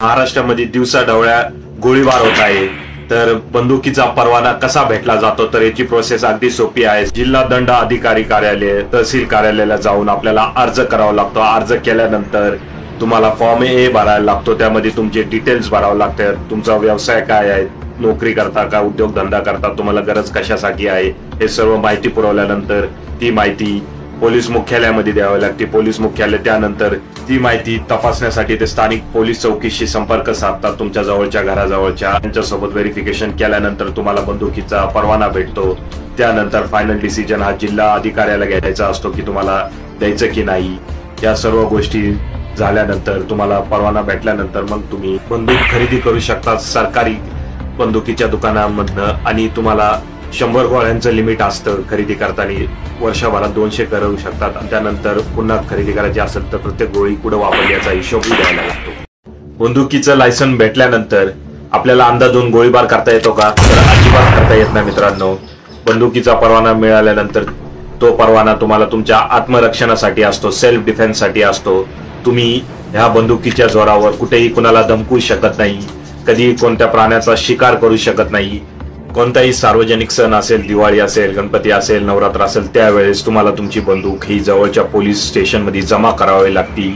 महाराष्ट्रामध्ये दिवसाढवळ्या गोळीबार होत आहे, तर बंदुकीचा परवाना कसा भेटला जातो, तर याची प्रोसेस अगदी सोपी आहे। जिल्हा दंड अधिकारी कार्यालय, तहसील कार्यालयाला जाऊन आपल्याला अर्ज करावा लागतो। अर्ज केल्यानंतर तुम्हाला फॉर्म ए भरायला लागतो, त्यामध्ये तुमचे डिटेल्स भरावे लागतात। तुमचा व्यवसाय काय आहे, नोकरी करता का, उद्योगधंदा करता, तुम्हाला गरज कशासाठी आहे, हे सर्व माहिती पुरवल्यानंतर ती माहिती पोलीस मुख्यालयामध्ये द्यावी लागते। पोलीस मुख्यालय त्यानंतर ती माहिती तपासण्यासाठी ते स्थानिक पोलीस चौकीशी संपर्क साधतात, तुमच्या जवळच्या घराजवळच्या। त्यांच्यासोबत व्हेरिफिकेशन केल्यानंतर तुम्हाला बंदुकीचा परवाना भेटतो। त्यानंतर फायनल डिसिजन हा जिल्हा अधिकाऱ्याला घ्यायचा असतो की तुम्हाला द्यायचं की नाही। या सर्व गोष्टी झाल्यानंतर तुम्हाला परवाना भेटल्यानंतर मग तुम्ही बंदूक खरेदी करू शकता सरकारी बंदुकीच्या दुकानांमधनं। आणि तुम्हाला 100 गोळ्यांचं लिमिट असतं खरेदी करताना, वर्षभरात 200 करू शकतात। आणि त्यानंतर पुन्हा खरेदी करायची असेल तर प्रत्येक गोळी कुठं वापरली याचा हिशोबही द्यायला लागतो। बंदुकीचं लायसन भेटल्यानंतर आपल्याला अंदाजून गोळीबार करता येतो का, तर अजिबात करता येत नाही मित्रांनो। बंदुकीचा परवाना मिळाल्यानंतर तो परवाना तुम्हाला तुमच्या आत्मरक्षणासाठी असतो, सेल्फ डिफेन्ससाठी असतो। तुम्ही ह्या बंदुकीच्या जोरावर कुठेही कुणाला धमकू शकत नाही, कधी कोणत्या प्राण्याचा शिकार करू शकत नाही। कोणताही सार्वजनिक सण असेल, दिवाळी असेल, गणपती असेल, नवरात्र असेल, त्यावेळेस तुम्हाला तुमची बंदूक ही जवळच्या पोलीस स्टेशन मध्ये जमा करावी लागते।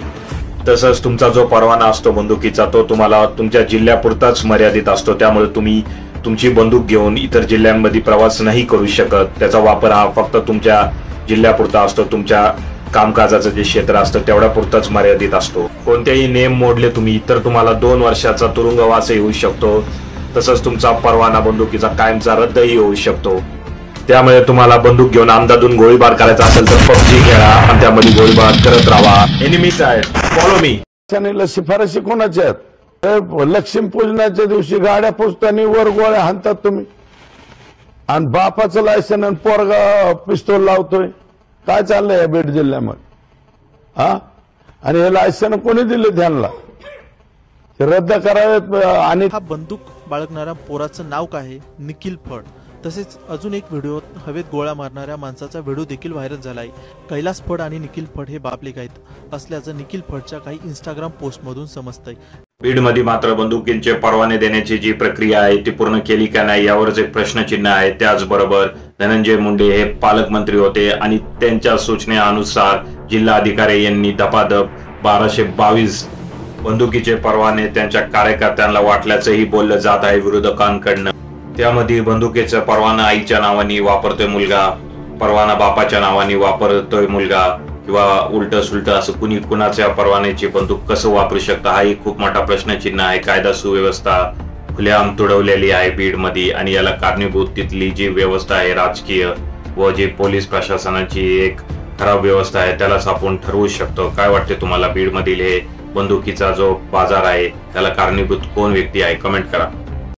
तसंच तुमचा जो परवाना असतो बंदुकीचा तो तुम्हाला तुमच्या जिल्ह्यापुरताच मर्यादित असतो, त्यामुळे तुम्ही तुमची बंदूक घेऊन इतर जिल्ह्यांमध्ये प्रवास नाही करू शकत। त्याचा वापर हा फक्त तुमच्या जिल्ह्यापुरता असतो, तुमच्या कामकाजाचं जे क्षेत्र असतं तेवढ्यापुरताच मर्यादित असतो। कोणतेही नियम मोडले तुम्ही तर तुम्हाला 2 वर्षाचा तुरुंगवास येऊ शकतो। तसंच तुमचा परवाना बंदुकीचा कायमचा रद्दही होऊ शकतो। त्यामुळे तुम्हाला बंदूक घेऊन अंदाजून गोळीबार करायचा असेल तर PUBG खेळा आणि त्यामध्ये गोळीबार करत राहा। एनिमीज आहेत, फॉलो मी। शिफारशी कोणाच्या आहेत? लक्ष्मीपूजनाच्या दिवशी गाड्या पोचताना वर गोळ्या हाणतात तुम्ही, आणि बापाचं लायसन आणि पोरगा पिस्तूल लावतोय। काय चाललंय या बीड जिल्ह्यामध्ये? आणि हे लायसन कोणी दिले त्यांना? रद्द करावेत। आणि हा बंदूक बाळगणाऱ्या पोराचं नाव काय आहे? निखिल फड। तसेच अजून एक व्हिडिओ हवेत गोळ्या मारणाऱ्या माणसाचा व्हिडिओ देखील व्हायरल झालाय। कैलास फड आणि निखिल फड हे बापलेक आहेत असल्याचं निखिल फडच्या काही इंस्टाग्राम पोस्ट मधून समजतंय। बीडमध्ये मात्र बंदुकींचे परवाने देण्याची जी प्रक्रिया आहे ती पूर्ण केली का नाही यावरच एक प्रश्नचिन्ह आहे। त्याचबरोबर धनंजय मुंडे हे पालकमंत्री होते आणि त्यांच्या सूचनेनुसार जिल्हा अधिकारी यांनी दपादप 1222 बंदुकीचे परवाने त्यांच्या कार्यकर्त्यांना वाटल्याचंही बोललं जात आहे विरोधकांकडनं। त्यामध्ये बंदुकीचा परवाना आईच्या नावाने वापरतोय मुलगा, परवाना बापाच्या नावाने वापरतोय मुलगा, किंवा उलट सुलट असं कुणी कुणाच्या परवान्याची बंदूक कसं वापरू शकतं हा एक खूप मोठा प्रश्नचिन्ह आहे। कायदा सुव्यवस्था खुलेआम तुडवलेली आहे बीड मध्ये, आणि याला कारणीभूत तिथली जी व्यवस्था आहे राजकीय व जी पोलीस प्रशासनाची एक खराब व्यवस्था आहे त्यालाच आपण ठरवू शकतो। काय वाटते तुम्हाला बीड मधील हे बंदुकीचा जो बाजार आहे त्याला कारणीभूत कोण व्यक्ती आहे? कमेंट करा।